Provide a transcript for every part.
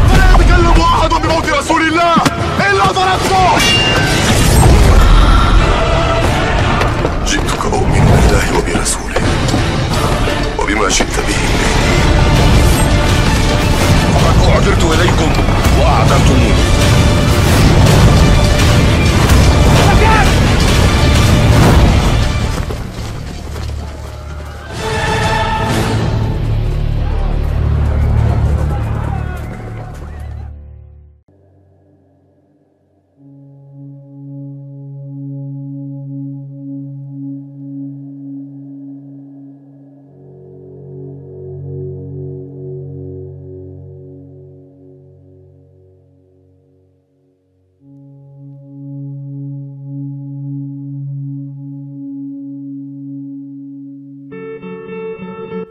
فلا يتكلم أحد بموت رسول الله إلا ضربته. جئتك أؤمن بالله وبرسوله وبما شئت به. فقد أعذرت إليكم وأعذرتموني.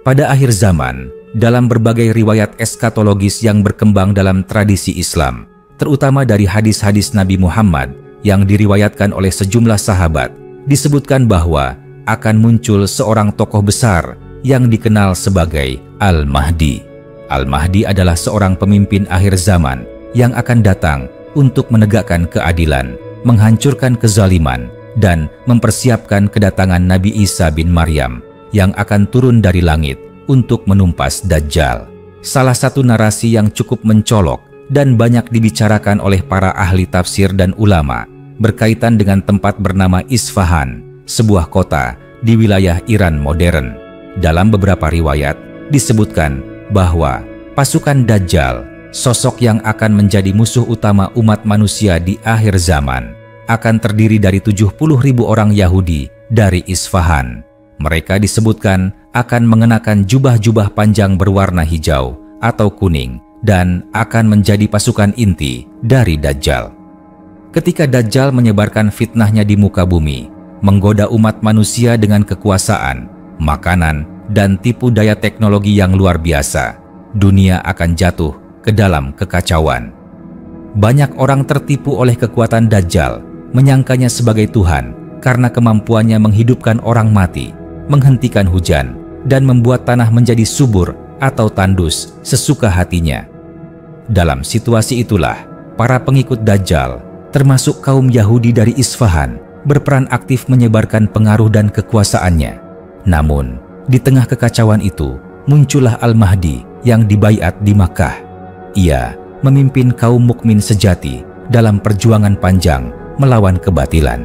Pada akhir zaman, dalam berbagai riwayat eskatologis yang berkembang dalam tradisi Islam, terutama dari hadis-hadis Nabi Muhammad yang diriwayatkan oleh sejumlah sahabat, disebutkan bahwa akan muncul seorang tokoh besar yang dikenal sebagai Al-Mahdi. Al-Mahdi adalah seorang pemimpin akhir zaman yang akan datang untuk menegakkan keadilan, menghancurkan kezaliman, dan mempersiapkan kedatangan Nabi Isa bin Maryam yang akan turun dari langit untuk menumpas Dajjal. Salah satu narasi yang cukup mencolok dan banyak dibicarakan oleh para ahli tafsir dan ulama berkaitan dengan tempat bernama Isfahan, sebuah kota di wilayah Iran modern. Dalam beberapa riwayat disebutkan bahwa pasukan Dajjal, sosok yang akan menjadi musuh utama umat manusia di akhir zaman, akan terdiri dari 70.000 orang Yahudi dari Isfahan. Mereka disebutkan akan mengenakan jubah-jubah panjang berwarna hijau atau kuning dan akan menjadi pasukan inti dari Dajjal. Ketika Dajjal menyebarkan fitnahnya di muka bumi, menggoda umat manusia dengan kekuasaan, makanan, dan tipu daya teknologi yang luar biasa, dunia akan jatuh ke dalam kekacauan. Banyak orang tertipu oleh kekuatan Dajjal, menyangkanya sebagai Tuhan karena kemampuannya menghidupkan orang mati, menghentikan hujan, dan membuat tanah menjadi subur atau tandus sesuka hatinya. Dalam situasi itulah, para pengikut Dajjal, termasuk kaum Yahudi dari Isfahan, berperan aktif menyebarkan pengaruh dan kekuasaannya. Namun, di tengah kekacauan itu, muncullah Al-Mahdi yang dibaiat di Makkah. Ia memimpin kaum mukmin sejati dalam perjuangan panjang melawan kebatilan.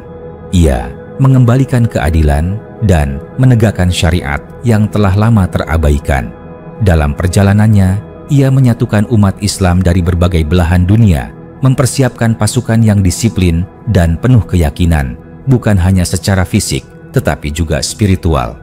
Ia mengembalikan keadilan dan menegakkan syariat yang telah lama terabaikan. Dalam perjalanannya, ia menyatukan umat Islam dari berbagai belahan dunia, mempersiapkan pasukan yang disiplin dan penuh keyakinan, bukan hanya secara fisik, tetapi juga spiritual.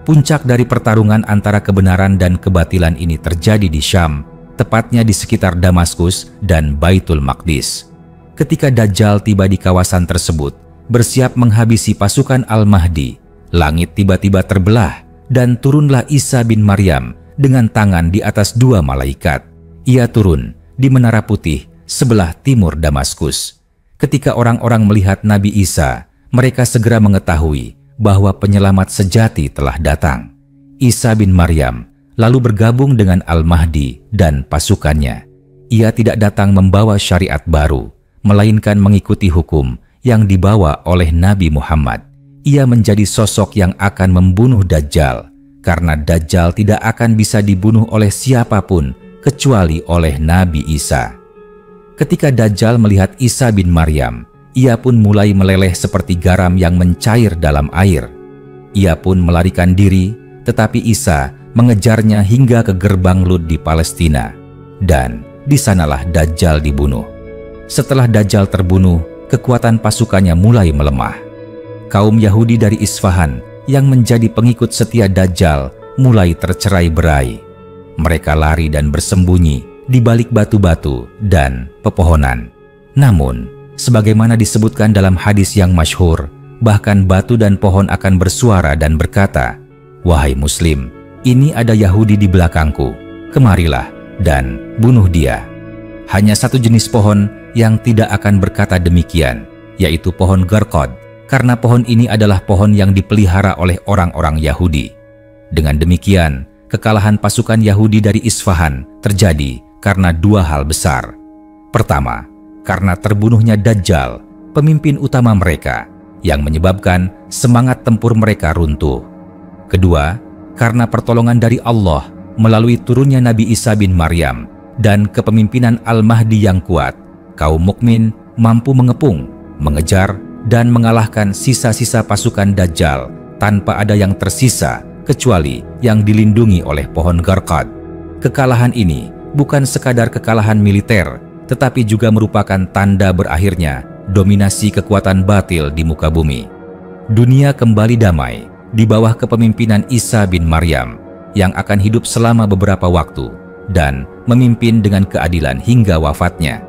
Puncak dari pertarungan antara kebenaran dan kebatilan ini terjadi di Syam, tepatnya di sekitar Damaskus dan Baitul Maqdis. Ketika Dajjal tiba di kawasan tersebut, bersiap menghabisi pasukan Al-Mahdi, langit tiba-tiba terbelah dan turunlah Isa bin Maryam dengan tangan di atas 2 malaikat. Ia turun di Menara Putih sebelah timur Damaskus. Ketika orang-orang melihat Nabi Isa, mereka segera mengetahui bahwa penyelamat sejati telah datang. Isa bin Maryam lalu bergabung dengan Al-Mahdi dan pasukannya. Ia tidak datang membawa syariat baru, melainkan mengikuti hukum yang dibawa oleh Nabi Muhammad. Ia menjadi sosok yang akan membunuh Dajjal, karena Dajjal tidak akan bisa dibunuh oleh siapapun kecuali oleh Nabi Isa. Ketika Dajjal melihat Isa bin Maryam, ia pun mulai meleleh seperti garam yang mencair dalam air. Ia pun melarikan diri, tetapi Isa mengejarnya hingga ke gerbang Lud di Palestina, dan di sanalah Dajjal dibunuh. Setelah Dajjal terbunuh, kekuatan pasukannya mulai melemah. Kaum Yahudi dari Isfahan yang menjadi pengikut setia Dajjal mulai tercerai-berai. Mereka lari dan bersembunyi di balik batu-batu dan pepohonan. Namun, sebagaimana disebutkan dalam hadis yang masyhur, bahkan batu dan pohon akan bersuara dan berkata, "Wahai Muslim, ini ada Yahudi di belakangku, kemarilah dan bunuh dia." Hanya satu jenis pohon yang tidak akan berkata demikian, yaitu pohon Garqad, karena pohon ini adalah pohon yang dipelihara oleh orang-orang Yahudi. Dengan demikian, kekalahan pasukan Yahudi dari Isfahan terjadi karena dua hal besar. Pertama, karena terbunuhnya Dajjal, pemimpin utama mereka, yang menyebabkan semangat tempur mereka runtuh. Kedua, karena pertolongan dari Allah melalui turunnya Nabi Isa bin Maryam dan kepemimpinan Al-Mahdi yang kuat, kaum mukmin mampu mengepung, mengejar, dan mengalahkan sisa-sisa pasukan Dajjal tanpa ada yang tersisa kecuali yang dilindungi oleh pohon Gharqad. Kekalahan ini bukan sekadar kekalahan militer, tetapi juga merupakan tanda berakhirnya dominasi kekuatan batil di muka bumi. Dunia kembali damai di bawah kepemimpinan Isa bin Maryam yang akan hidup selama beberapa waktu dan memimpin dengan keadilan hingga wafatnya.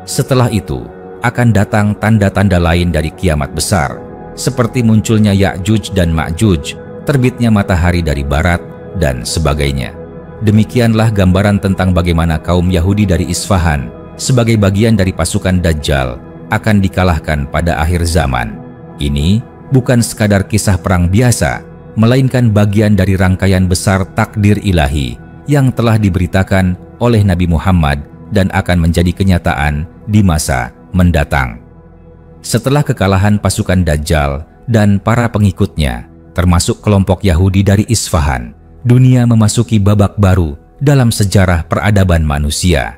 Setelah itu, akan datang tanda-tanda lain dari kiamat besar, seperti munculnya Ya'juj dan Ma'juj, terbitnya matahari dari barat, dan sebagainya. Demikianlah gambaran tentang bagaimana kaum Yahudi dari Isfahan sebagai bagian dari pasukan Dajjal akan dikalahkan pada akhir zaman. Ini bukan sekadar kisah perang biasa, melainkan bagian dari rangkaian besar takdir ilahi yang telah diberitakan oleh Nabi Muhammad dan akan menjadi kenyataan di masa mendatang. Setelah kekalahan pasukan Dajjal dan para pengikutnya, termasuk kelompok Yahudi dari Isfahan, dunia memasuki babak baru dalam sejarah peradaban manusia.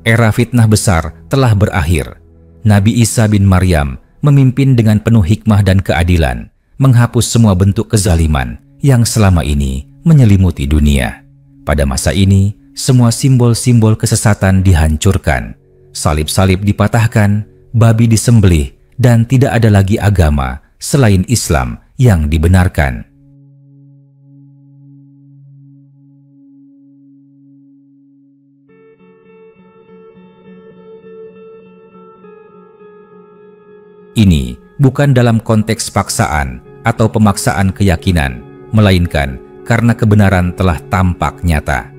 Era fitnah besar telah berakhir. Nabi Isa bin Maryam memimpin dengan penuh hikmah dan keadilan, menghapus semua bentuk kezaliman yang selama ini menyelimuti dunia. Pada masa ini, semua simbol-simbol kesesatan dihancurkan, salib-salib dipatahkan, babi disembelih, dan tidak ada lagi agama selain Islam yang dibenarkan. Ini bukan dalam konteks paksaan atau pemaksaan keyakinan, melainkan karena kebenaran telah tampak nyata.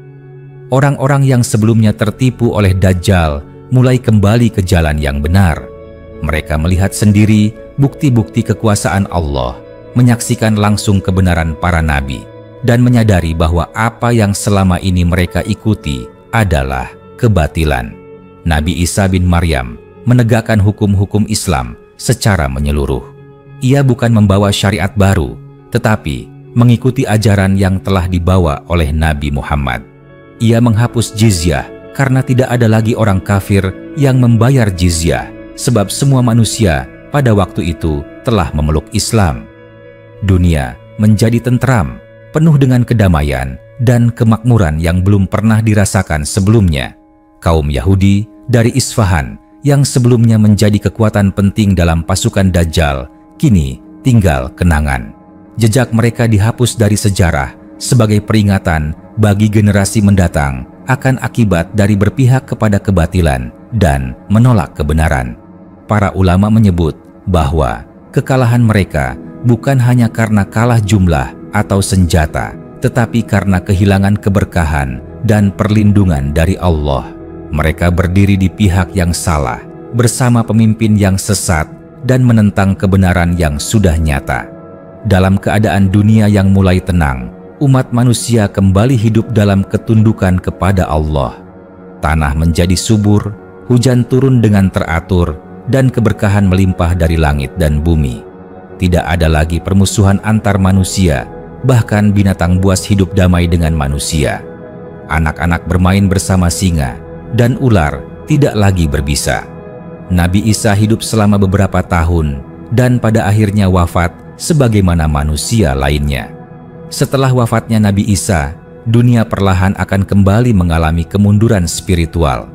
Orang-orang yang sebelumnya tertipu oleh Dajjal mulai kembali ke jalan yang benar. Mereka melihat sendiri bukti-bukti kekuasaan Allah, menyaksikan langsung kebenaran para nabi, dan menyadari bahwa apa yang selama ini mereka ikuti adalah kebatilan. Nabi Isa bin Maryam menegakkan hukum-hukum Islam secara menyeluruh. Ia bukan membawa syariat baru, tetapi mengikuti ajaran yang telah dibawa oleh Nabi Muhammad. Ia menghapus jizyah karena tidak ada lagi orang kafir yang membayar jizyah, sebab semua manusia pada waktu itu telah memeluk Islam. Dunia menjadi tentram, penuh dengan kedamaian dan kemakmuran yang belum pernah dirasakan sebelumnya. Kaum Yahudi dari Isfahan yang sebelumnya menjadi kekuatan penting dalam pasukan Dajjal, kini tinggal kenangan. Jejak mereka dihapus dari sejarah sebagai peringatan bagi generasi mendatang akan akibat dari berpihak kepada kebatilan dan menolak kebenaran. Para ulama menyebut bahwa kekalahan mereka bukan hanya karena kalah jumlah atau senjata, tetapi karena kehilangan keberkahan dan perlindungan dari Allah. Mereka berdiri di pihak yang salah, bersama pemimpin yang sesat dan menentang kebenaran yang sudah nyata. Dalam keadaan dunia yang mulai tenang, umat manusia kembali hidup dalam ketundukan kepada Allah. Tanah menjadi subur, hujan turun dengan teratur, dan keberkahan melimpah dari langit dan bumi. Tidak ada lagi permusuhan antar manusia, bahkan binatang buas hidup damai dengan manusia. Anak-anak bermain bersama singa, dan ular tidak lagi berbisa. Nabi Isa hidup selama beberapa tahun, dan pada akhirnya wafat sebagaimana manusia lainnya. Setelah wafatnya Nabi Isa, dunia perlahan akan kembali mengalami kemunduran spiritual.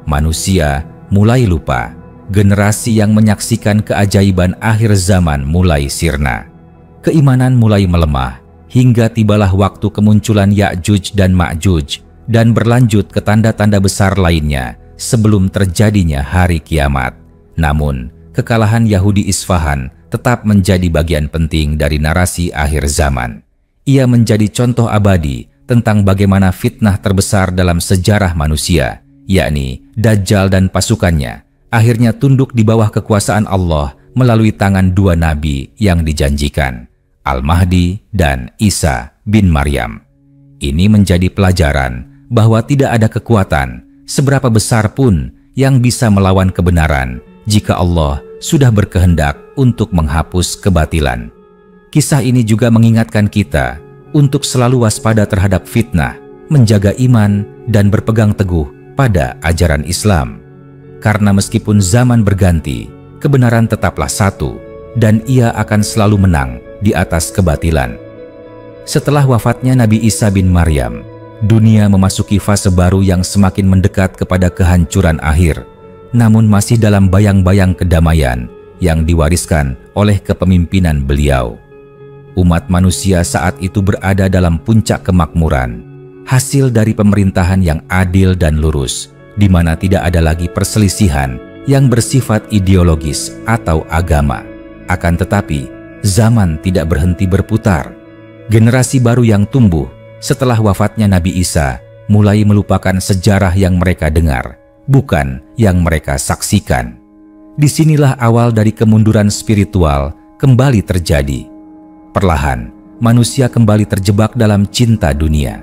Manusia mulai lupa, generasi yang menyaksikan keajaiban akhir zaman mulai sirna. Keimanan mulai melemah, hingga tibalah waktu kemunculan Ya'juj dan Ma'juj, dan berlanjut ke tanda-tanda besar lainnya sebelum terjadinya hari kiamat. Namun, kekalahan Yahudi Isfahan tetap menjadi bagian penting dari narasi akhir zaman. Ia menjadi contoh abadi tentang bagaimana fitnah terbesar dalam sejarah manusia, yakni Dajjal dan pasukannya, akhirnya tunduk di bawah kekuasaan Allah melalui tangan dua nabi yang dijanjikan, Al-Mahdi dan Isa bin Maryam. Ini menjadi pelajaran bahwa tidak ada kekuatan, seberapa besar pun, yang bisa melawan kebenaran jika Allah sudah berkehendak untuk menghapus kebatilan. Kisah ini juga mengingatkan kita untuk selalu waspada terhadap fitnah, menjaga iman, dan berpegang teguh pada ajaran Islam. Karena meskipun zaman berganti, kebenaran tetaplah satu, dan ia akan selalu menang di atas kebatilan. Setelah wafatnya Nabi Isa bin Maryam, dunia memasuki fase baru yang semakin mendekat kepada kehancuran akhir, namun masih dalam bayang-bayang kedamaian yang diwariskan oleh kepemimpinan beliau. Umat manusia saat itu berada dalam puncak kemakmuran, hasil dari pemerintahan yang adil dan lurus, di mana tidak ada lagi perselisihan yang bersifat ideologis atau agama. Akan tetapi, zaman tidak berhenti berputar. Generasi baru yang tumbuh setelah wafatnya Nabi Isa mulai melupakan sejarah yang mereka dengar, bukan yang mereka saksikan. Disinilah awal dari kemunduran spiritual kembali terjadi. Perlahan, manusia kembali terjebak dalam cinta dunia.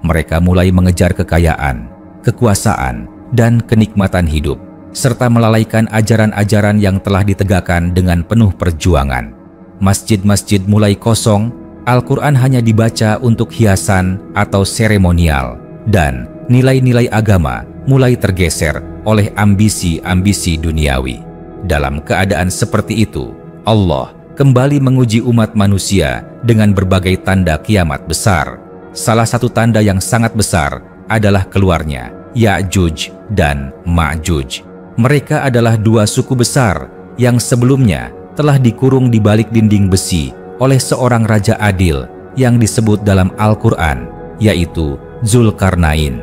Mereka mulai mengejar kekayaan, kekuasaan, dan kenikmatan hidup, serta melalaikan ajaran-ajaran yang telah ditegakkan dengan penuh perjuangan. Masjid-masjid mulai kosong, Al-Quran hanya dibaca untuk hiasan atau seremonial, dan nilai-nilai agama mulai tergeser oleh ambisi-ambisi duniawi. Dalam keadaan seperti itu, Allah kembali menguji umat manusia dengan berbagai tanda kiamat besar. Salah satu tanda yang sangat besar adalah keluarnya Ya'juj dan Ma'juj. Mereka adalah dua suku besar yang sebelumnya telah dikurung di balik dinding besi oleh seorang raja adil yang disebut dalam Al-Quran, yaitu Zulkarnain.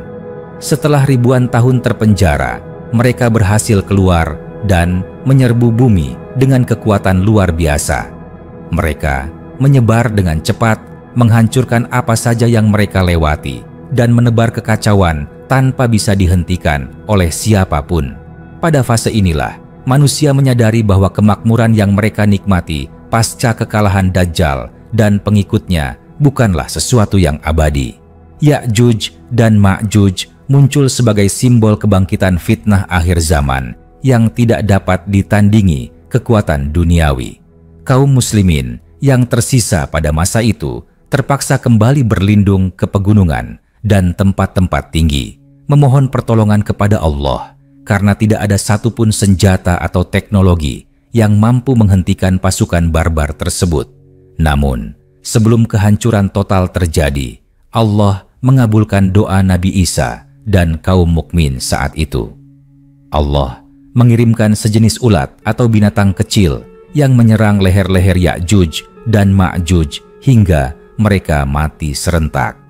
Setelah ribuan tahun terpenjara, mereka berhasil keluar dan menyerbu bumi dengan kekuatan luar biasa. Mereka menyebar dengan cepat, menghancurkan apa saja yang mereka lewati, dan menebar kekacauan tanpa bisa dihentikan oleh siapapun. Pada fase inilah, manusia menyadari bahwa kemakmuran yang mereka nikmati pasca kekalahan Dajjal dan pengikutnya bukanlah sesuatu yang abadi. Ya'juj dan Ma'juj muncul sebagai simbol kebangkitan fitnah akhir zaman yang tidak dapat ditandingi kekuatan duniawi. Kaum muslimin yang tersisa pada masa itu terpaksa kembali berlindung ke pegunungan dan tempat-tempat tinggi, memohon pertolongan kepada Allah, karena tidak ada satupun senjata atau teknologi yang mampu menghentikan pasukan barbar tersebut. Namun, sebelum kehancuran total terjadi, Allah mengabulkan doa Nabi Isa dan kaum mukmin saat itu. Allah mengirimkan sejenis ulat atau binatang kecil yang menyerang leher-leher Ya'juj dan Ma'juj hingga mereka mati serentak.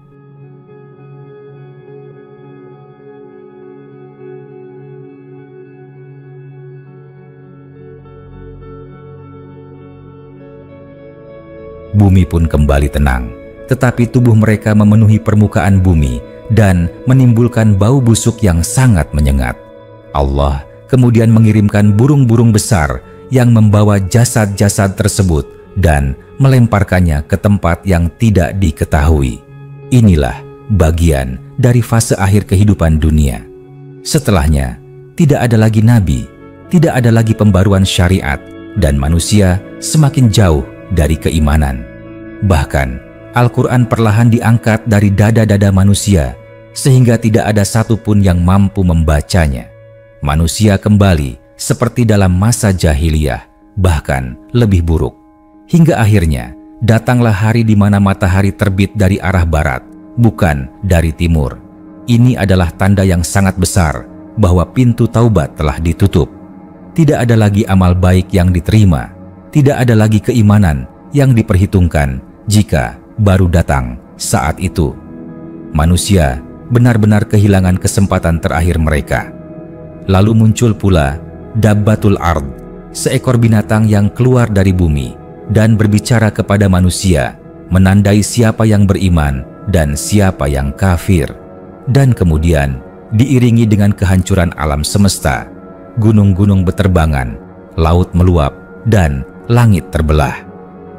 Bumi pun kembali tenang, tetapi tubuh mereka memenuhi permukaan bumi dan menimbulkan bau busuk yang sangat menyengat. Allah kemudian mengirimkan burung-burung besar yang membawa jasad-jasad tersebut dan melemparkannya ke tempat yang tidak diketahui. Inilah bagian dari fase akhir kehidupan dunia. Setelahnya, tidak ada lagi nabi, tidak ada lagi pembaruan syariat, dan manusia semakin jauh dari keimanan. Bahkan, Al-Quran perlahan diangkat dari dada-dada manusia, sehingga tidak ada satupun yang mampu membacanya. Manusia kembali seperti dalam masa jahiliyah, bahkan lebih buruk. Hingga akhirnya, datanglah hari di mana matahari terbit dari arah barat, bukan dari timur. Ini adalah tanda yang sangat besar bahwa pintu taubat telah ditutup. Tidak ada lagi amal baik yang diterima, tidak ada lagi keimanan yang diperhitungkan jika baru datang saat itu. Manusia benar-benar kehilangan kesempatan terakhir mereka. Lalu muncul pula Dabbatul Ard, seekor binatang yang keluar dari bumi dan berbicara kepada manusia, menandai siapa yang beriman dan siapa yang kafir. Dan kemudian diiringi dengan kehancuran alam semesta, gunung-gunung beterbangan, laut meluap, dan langit terbelah.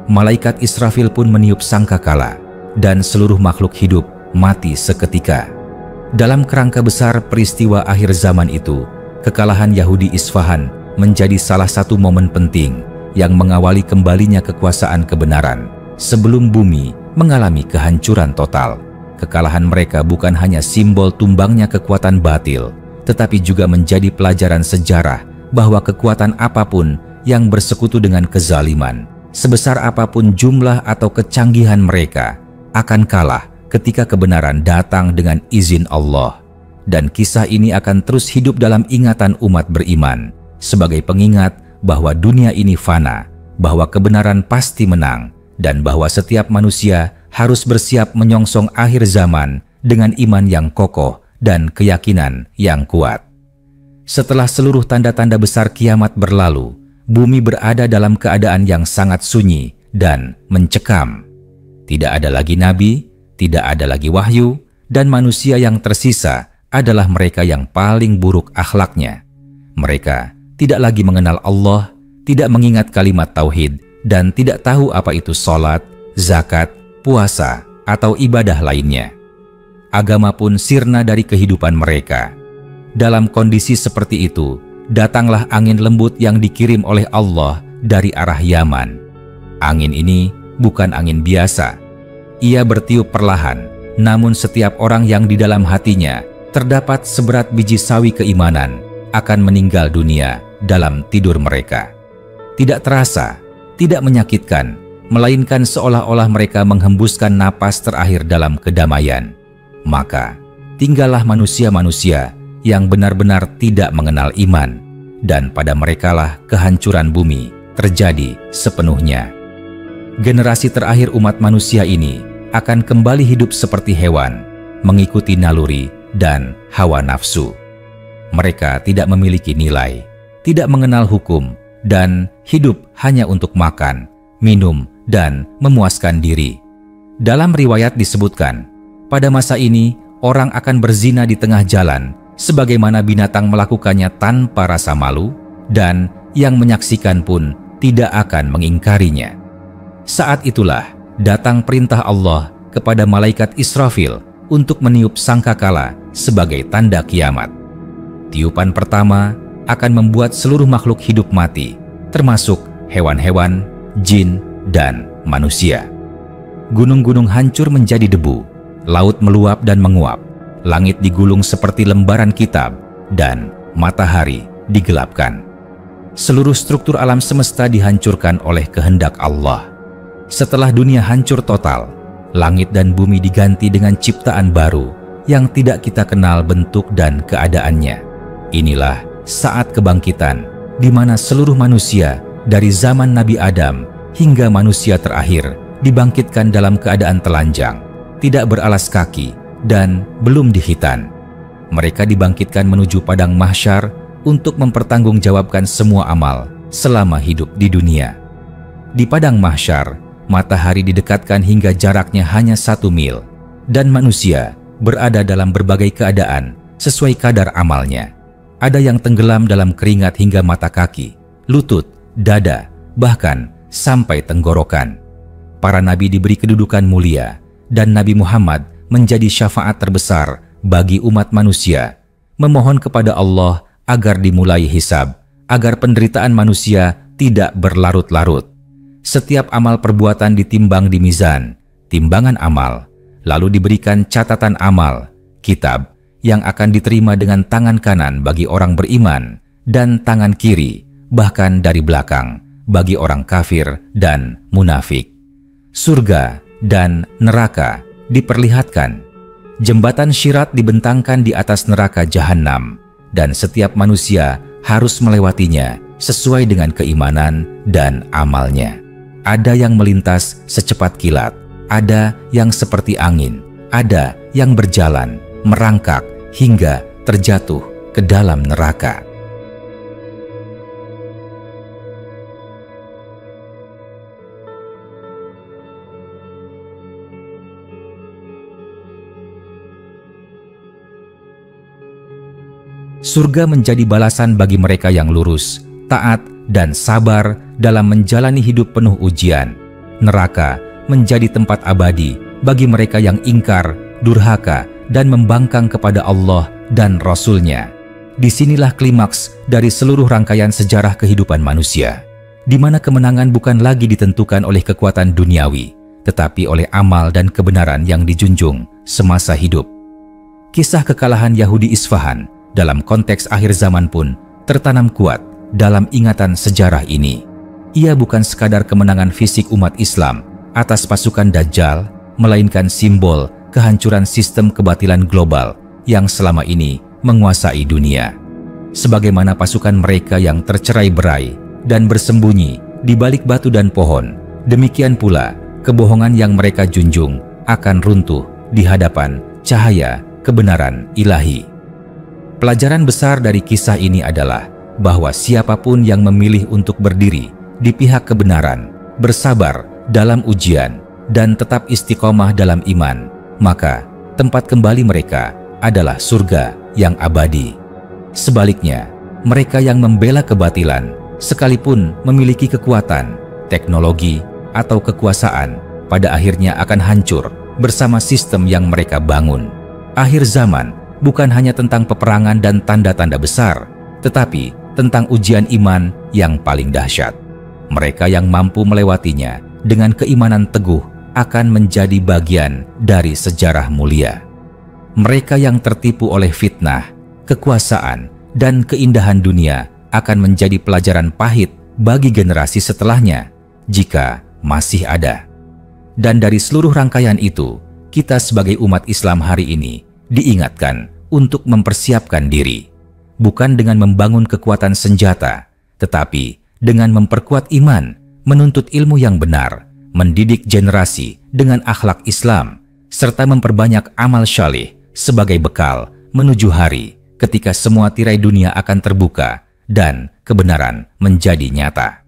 Malaikat Israfil pun meniup sangkakala, dan seluruh makhluk hidup mati seketika. Dalam kerangka besar peristiwa akhir zaman itu, kekalahan Yahudi Isfahan menjadi salah satu momen penting yang mengawali kembalinya kekuasaan kebenaran sebelum bumi mengalami kehancuran total. Kekalahan mereka bukan hanya simbol tumbangnya kekuatan batil, tetapi juga menjadi pelajaran sejarah bahwa kekuatan apapun yang bersekutu dengan kezaliman, sebesar apapun jumlah atau kecanggihan mereka, akan kalah ketika kebenaran datang dengan izin Allah. Dan kisah ini akan terus hidup dalam ingatan umat beriman sebagai pengingat bahwa dunia ini fana, bahwa kebenaran pasti menang, dan bahwa setiap manusia harus bersiap menyongsong akhir zaman dengan iman yang kokoh dan keyakinan yang kuat. Setelah seluruh tanda-tanda besar kiamat berlalu, bumi berada dalam keadaan yang sangat sunyi dan mencekam. Tidak ada lagi nabi, tidak ada lagi wahyu, dan manusia yang tersisa adalah mereka yang paling buruk akhlaknya. Mereka tidak lagi mengenal Allah, tidak mengingat kalimat tauhid, dan tidak tahu apa itu sholat, zakat, puasa, atau ibadah lainnya. Agama pun sirna dari kehidupan mereka. Dalam kondisi seperti itu, datanglah angin lembut yang dikirim oleh Allah dari arah Yaman. Angin ini bukan angin biasa. Ia bertiup perlahan, namun setiap orang yang di dalam hatinya terdapat seberat biji sawi keimanan akan meninggal dunia dalam tidur mereka. Tidak terasa, tidak menyakitkan, melainkan seolah-olah mereka menghembuskan napas terakhir dalam kedamaian. Maka, tinggallah manusia-manusia yang benar-benar tidak mengenal iman, dan pada merekalah kehancuran bumi terjadi sepenuhnya. Generasi terakhir umat manusia ini akan kembali hidup seperti hewan, mengikuti naluri dan hawa nafsu. Mereka tidak memiliki nilai, tidak mengenal hukum, dan hidup hanya untuk makan, minum, dan memuaskan diri. Dalam riwayat disebutkan, pada masa ini orang akan berzina di tengah jalan, sebagaimana binatang melakukannya tanpa rasa malu, dan yang menyaksikan pun tidak akan mengingkarinya. Saat itulah datang perintah Allah kepada malaikat Israfil untuk meniup sangkakala sebagai tanda kiamat. Tiupan pertama akan membuat seluruh makhluk hidup mati, termasuk hewan-hewan, jin, dan manusia. Gunung-gunung hancur menjadi debu, laut meluap dan menguap, langit digulung seperti lembaran kitab, dan matahari digelapkan. Seluruh struktur alam semesta dihancurkan oleh kehendak Allah. Setelah dunia hancur total, langit dan bumi diganti dengan ciptaan baru yang tidak kita kenal bentuk dan keadaannya. Inilah saat kebangkitan, di mana seluruh manusia dari zaman Nabi Adam hingga manusia terakhir dibangkitkan dalam keadaan telanjang, tidak beralas kaki, dan belum dihitan. Mereka dibangkitkan menuju padang mahsyar untuk mempertanggungjawabkan semua amal selama hidup di dunia. Di padang mahsyar, matahari didekatkan hingga jaraknya hanya 1 mil, dan manusia berada dalam berbagai keadaan sesuai kadar amalnya. Ada yang tenggelam dalam keringat hingga mata kaki, lutut, dada, bahkan sampai tenggorokan. Para nabi diberi kedudukan mulia, dan Nabi Muhammad menjadi syafaat terbesar bagi umat manusia, memohon kepada Allah agar dimulai hisab, agar penderitaan manusia tidak berlarut-larut. Setiap amal perbuatan ditimbang di mizan, timbangan amal, lalu diberikan catatan amal, kitab, yang akan diterima dengan tangan kanan bagi orang beriman, dan tangan kiri, bahkan dari belakang, bagi orang kafir dan munafik. Surga dan neraka diperlihatkan. Jembatan syirat dibentangkan di atas neraka jahanam, dan setiap manusia harus melewatinya sesuai dengan keimanan dan amalnya. Ada yang melintas secepat kilat, ada yang seperti angin, ada yang berjalan, merangkak, hingga terjatuh ke dalam neraka. Surga menjadi balasan bagi mereka yang lurus, taat, dan sabar dalam menjalani hidup penuh ujian. Neraka menjadi tempat abadi bagi mereka yang ingkar durhaka, dan membangkang kepada Allah dan Rasul-Nya. Disinilah klimaks dari seluruh rangkaian sejarah kehidupan manusia, di mana kemenangan bukan lagi ditentukan oleh kekuatan duniawi, tetapi oleh amal dan kebenaran yang dijunjung semasa hidup. Kisah kekalahan Yahudi Isfahan dalam konteks akhir zaman pun tertanam kuat dalam ingatan sejarah ini. Ia bukan sekadar kemenangan fisik umat Islam atas pasukan Dajjal, melainkan simbol kehancuran sistem kebatilan global yang selama ini menguasai dunia. Sebagaimana pasukan mereka yang tercerai-berai dan bersembunyi di balik batu dan pohon, demikian pula kebohongan yang mereka junjung akan runtuh di hadapan cahaya kebenaran ilahi. Pelajaran besar dari kisah ini adalah bahwa siapapun yang memilih untuk berdiri di pihak kebenaran, bersabar dalam ujian, dan tetap istiqomah dalam iman, maka tempat kembali mereka adalah surga yang abadi. Sebaliknya, mereka yang membela kebatilan, sekalipun memiliki kekuatan, teknologi, atau kekuasaan, pada akhirnya akan hancur bersama sistem yang mereka bangun. Akhir zaman bukan hanya tentang peperangan dan tanda-tanda besar, tetapi tentang ujian iman yang paling dahsyat. Mereka yang mampu melewatinya dengan keimanan teguh akan menjadi bagian dari sejarah mulia. Mereka yang tertipu oleh fitnah, kekuasaan, dan keindahan dunia akan menjadi pelajaran pahit bagi generasi setelahnya, jika masih ada. Dan dari seluruh rangkaian itu, kita sebagai umat Islam hari ini diingatkan untuk mempersiapkan diri, bukan dengan membangun kekuatan senjata, tetapi dengan memperkuat iman, menuntut ilmu yang benar, mendidik generasi dengan akhlak Islam, serta memperbanyak amal syalih sebagai bekal menuju hari ketika semua tirai dunia akan terbuka dan kebenaran menjadi nyata.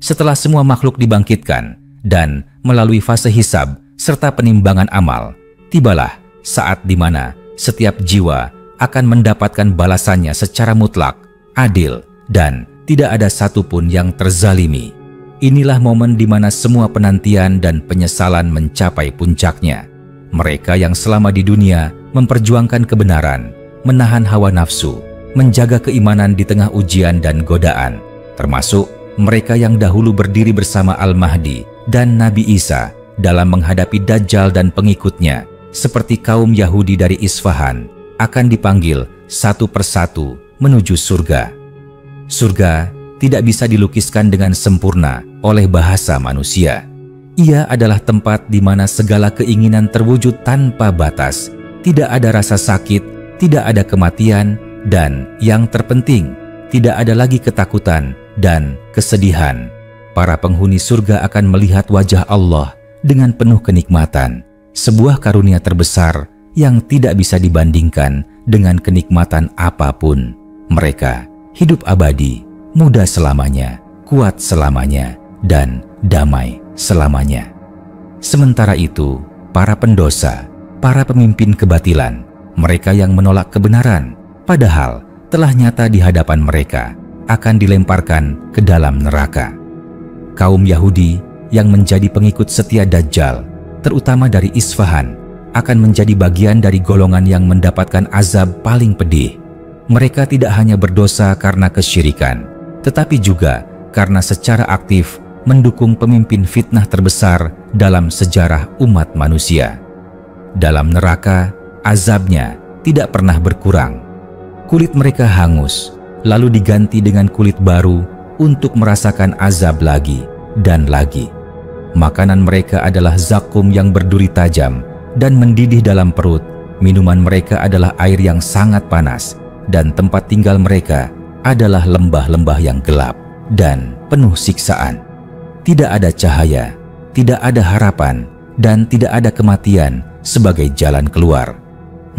Setelah semua makhluk dibangkitkan dan melalui fase hisab serta penimbangan amal, tibalah saat di mana setiap jiwa akan mendapatkan balasannya secara mutlak, adil, dan tidak ada satupun yang terzalimi. Inilah momen di mana semua penantian dan penyesalan mencapai puncaknya. Mereka yang selama di dunia memperjuangkan kebenaran, menahan hawa nafsu, menjaga keimanan di tengah ujian dan godaan, termasuk mereka yang dahulu berdiri bersama Al-Mahdi dan Nabi Isa dalam menghadapi Dajjal dan pengikutnya, seperti kaum Yahudi dari Isfahan, akan dipanggil satu persatu menuju surga. Surga tidak bisa dilukiskan dengan sempurna oleh bahasa manusia. Ia adalah tempat di mana segala keinginan terwujud tanpa batas. Tidak ada rasa sakit, tidak ada kematian, dan yang terpenting, tidak ada lagi ketakutan dan kesedihan. Para penghuni surga akan melihat wajah Allah dengan penuh kenikmatan, sebuah karunia terbesar yang tidak bisa dibandingkan dengan kenikmatan apapun. Mereka hidup abadi, muda selamanya, kuat selamanya, dan damai selamanya. Sementara itu, para pendosa, para pemimpin kebatilan, mereka yang menolak kebenaran, padahal telah nyata di hadapan mereka, akan dilemparkan ke dalam neraka. Kaum Yahudi yang menjadi pengikut setia Dajjal, terutama dari Isfahan, akan menjadi bagian dari golongan yang mendapatkan azab paling pedih. Mereka tidak hanya berdosa karena kesyirikan, tetapi juga karena secara aktif mendukung pemimpin fitnah terbesar dalam sejarah umat manusia. Dalam neraka, azabnya tidak pernah berkurang. Kulit mereka hangus, lalu diganti dengan kulit baru untuk merasakan azab lagi dan lagi. Makanan mereka adalah zakum yang berduri tajam dan mendidih dalam perut. Minuman mereka adalah air yang sangat panas, dan tempat tinggal mereka adalah lembah-lembah yang gelap dan penuh siksaan. Tidak ada cahaya, tidak ada harapan, dan tidak ada kematian sebagai jalan keluar.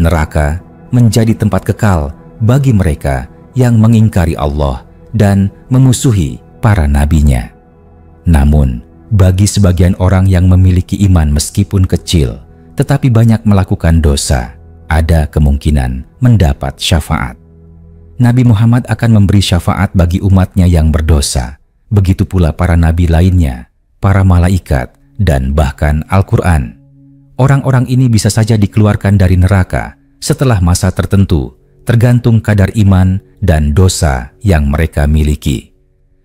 Neraka menjadi tempat kekal bagi mereka yang mengingkari Allah dan memusuhi para nabinya. Namun, bagi sebagian orang yang memiliki iman meskipun kecil, tetapi banyak melakukan dosa, ada kemungkinan mendapat syafaat. Nabi Muhammad akan memberi syafaat bagi umatnya yang berdosa. Begitu pula para nabi lainnya, para malaikat, dan bahkan Al-Quran. Orang-orang ini bisa saja dikeluarkan dari neraka setelah masa tertentu, tergantung kadar iman dan dosa yang mereka miliki.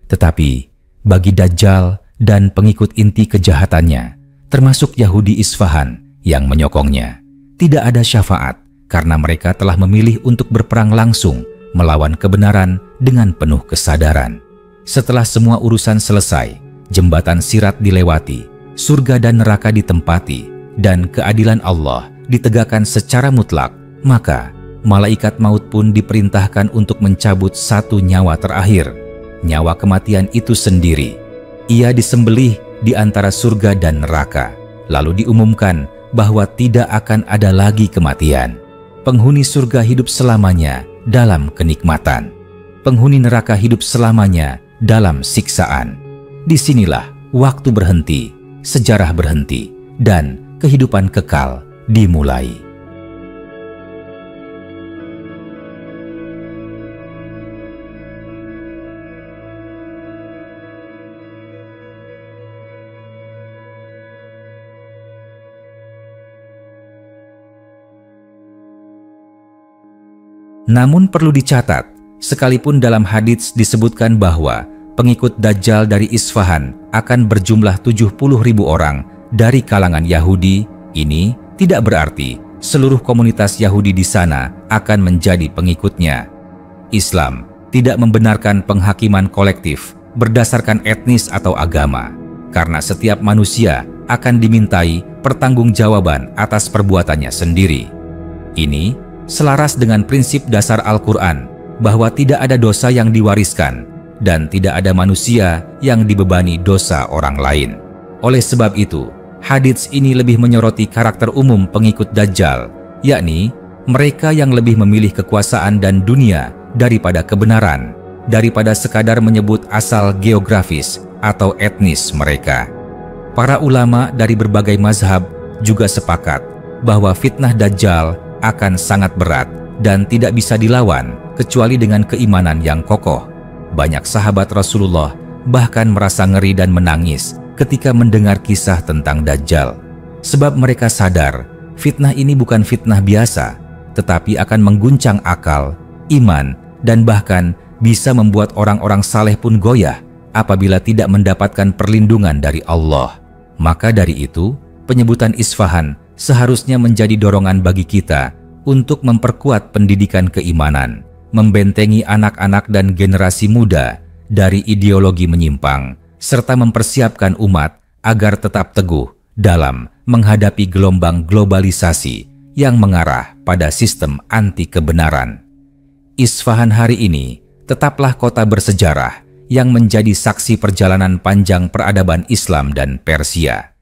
Tetapi bagi Dajjal dan pengikut inti kejahatannya, termasuk Yahudi Isfahan yang menyokongnya, tidak ada syafaat karena mereka telah memilih untuk berperang langsung melawan kebenaran dengan penuh kesadaran. Setelah semua urusan selesai, jembatan sirat dilewati, surga dan neraka ditempati, dan keadilan Allah ditegakkan secara mutlak, maka malaikat maut pun diperintahkan untuk mencabut satu nyawa terakhir, nyawa kematian itu sendiri. Ia disembelih di antara surga dan neraka, lalu diumumkan bahwa tidak akan ada lagi kematian. Penghuni surga hidup selamanya dalam kenikmatan. Penghuni neraka hidup selamanya dalam siksaan. Disinilah waktu berhenti, sejarah berhenti, dan kehidupan kekal dimulai. Namun perlu dicatat, sekalipun dalam hadits disebutkan bahwa pengikut Dajjal dari Isfahan akan berjumlah 70.000 orang dari kalangan Yahudi, ini tidak berarti seluruh komunitas Yahudi di sana akan menjadi pengikutnya. Islam tidak membenarkan penghakiman kolektif berdasarkan etnis atau agama, karena setiap manusia akan dimintai pertanggungjawaban atas perbuatannya sendiri. Ini selaras dengan prinsip dasar Al-Quran bahwa tidak ada dosa yang diwariskan dan tidak ada manusia yang dibebani dosa orang lain. Oleh sebab itu, hadits ini lebih menyoroti karakter umum pengikut Dajjal, yakni mereka yang lebih memilih kekuasaan dan dunia daripada kebenaran, daripada sekadar menyebut asal geografis atau etnis mereka. Para ulama dari berbagai mazhab juga sepakat bahwa fitnah Dajjal akan sangat berat dan tidak bisa dilawan kecuali dengan keimanan yang kokoh. Banyak sahabat Rasulullah bahkan merasa ngeri dan menangis ketika mendengar kisah tentang Dajjal, sebab mereka sadar fitnah ini bukan fitnah biasa, tetapi akan mengguncang akal, iman, dan bahkan bisa membuat orang-orang saleh pun goyah apabila tidak mendapatkan perlindungan dari Allah. Maka dari itu, penyebutan Isfahan seharusnya menjadi dorongan bagi kita untuk memperkuat pendidikan keimanan, membentengi anak-anak dan generasi muda dari ideologi menyimpang, serta mempersiapkan umat agar tetap teguh dalam menghadapi gelombang globalisasi yang mengarah pada sistem anti kebenaran. Isfahan hari ini tetaplah kota bersejarah yang menjadi saksi perjalanan panjang peradaban Islam dan Persia.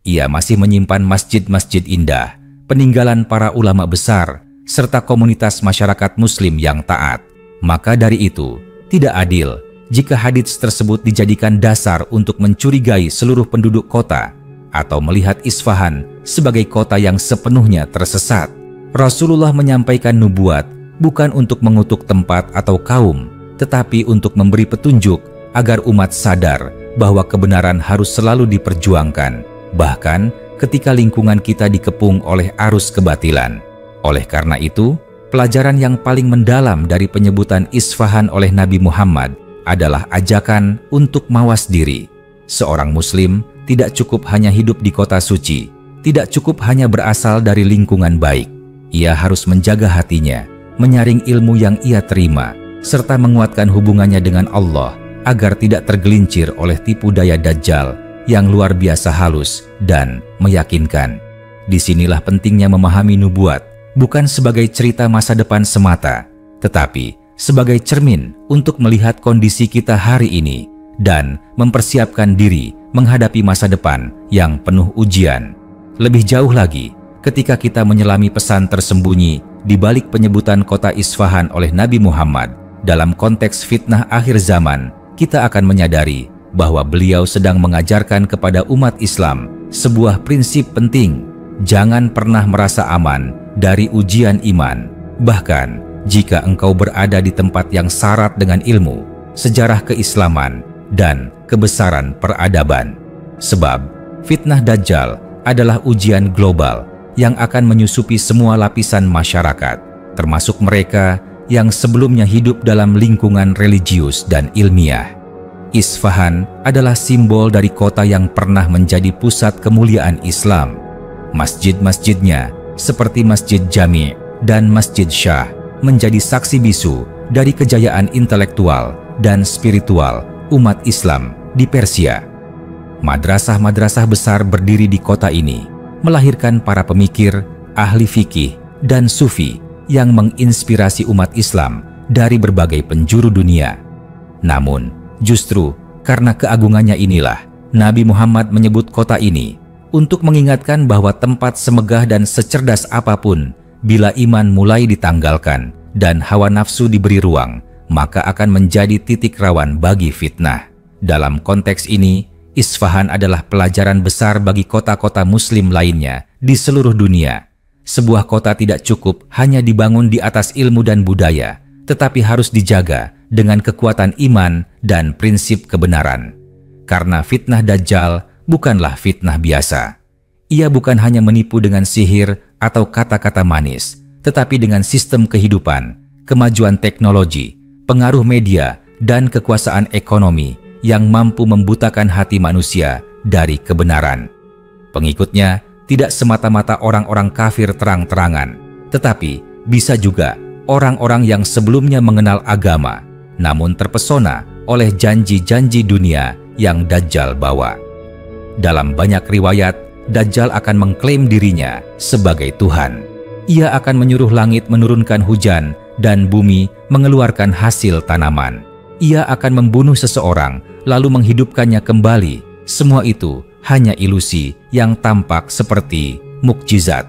Ia masih menyimpan masjid-masjid indah, peninggalan para ulama besar, serta komunitas masyarakat muslim yang taat. Maka dari itu, tidak adil jika hadits tersebut dijadikan dasar untuk mencurigai seluruh penduduk kota atau melihat Isfahan sebagai kota yang sepenuhnya tersesat. Rasulullah menyampaikan nubuat bukan untuk mengutuk tempat atau kaum, tetapi untuk memberi petunjuk agar umat sadar bahwa kebenaran harus selalu diperjuangkan, bahkan ketika lingkungan kita dikepung oleh arus kebatilan. Oleh karena itu, pelajaran yang paling mendalam dari penyebutan Isfahan oleh Nabi Muhammad adalah ajakan untuk mawas diri. Seorang muslim tidak cukup hanya hidup di kota suci, tidak cukup hanya berasal dari lingkungan baik. Ia harus menjaga hatinya, menyaring ilmu yang ia terima, serta menguatkan hubungannya dengan Allah agar tidak tergelincir oleh tipu daya Dajjal yang luar biasa halus dan meyakinkan. Disinilah pentingnya memahami nubuat, bukan sebagai cerita masa depan semata, tetapi sebagai cermin untuk melihat kondisi kita hari ini dan mempersiapkan diri menghadapi masa depan yang penuh ujian. Lebih jauh lagi, ketika kita menyelami pesan tersembunyi di balik penyebutan kota Isfahan oleh Nabi Muhammad dalam konteks fitnah akhir zaman, kita akan menyadari bahwa beliau sedang mengajarkan kepada umat Islam sebuah prinsip penting. Jangan pernah merasa aman dari ujian iman, bahkan jika engkau berada di tempat yang syarat dengan ilmu, sejarah keislaman, dan kebesaran peradaban. Sebab fitnah Dajjal adalah ujian global yang akan menyusupi semua lapisan masyarakat, termasuk mereka yang sebelumnya hidup dalam lingkungan religius dan ilmiah. Isfahan adalah simbol dari kota yang pernah menjadi pusat kemuliaan Islam. Masjid-masjidnya seperti Masjid Jami' dan Masjid Shah menjadi saksi bisu dari kejayaan intelektual dan spiritual umat Islam di Persia. Madrasah-madrasah besar berdiri di kota ini, melahirkan para pemikir, ahli fikih, dan sufi yang menginspirasi umat Islam dari berbagai penjuru dunia. Namun, justru karena keagungannya inilah, Nabi Muhammad menyebut kota ini untuk mengingatkan bahwa tempat semegah dan secerdas apapun, bila iman mulai ditanggalkan dan hawa nafsu diberi ruang, maka akan menjadi titik rawan bagi fitnah. Dalam konteks ini, Isfahan adalah pelajaran besar bagi kota-kota muslim lainnya di seluruh dunia. Sebuah kota tidak cukup hanya dibangun di atas ilmu dan budaya, tetapi harus dijaga dengan kekuatan iman dan prinsip kebenaran. Karena fitnah Dajjal bukanlah fitnah biasa. Ia bukan hanya menipu dengan sihir atau kata-kata manis, tetapi dengan sistem kehidupan, kemajuan teknologi, pengaruh media, dan kekuasaan ekonomi yang mampu membutakan hati manusia dari kebenaran. Pengikutnya tidak semata-mata orang-orang kafir terang-terangan, tetapi bisa juga orang-orang yang sebelumnya mengenal agama, namun terpesona oleh janji-janji dunia yang Dajjal bawa. Dalam banyak riwayat, Dajjal akan mengklaim dirinya sebagai Tuhan. Ia akan menyuruh langit menurunkan hujan dan bumi mengeluarkan hasil tanaman. Ia akan membunuh seseorang lalu menghidupkannya kembali. Semua itu hanya ilusi yang tampak seperti mukjizat.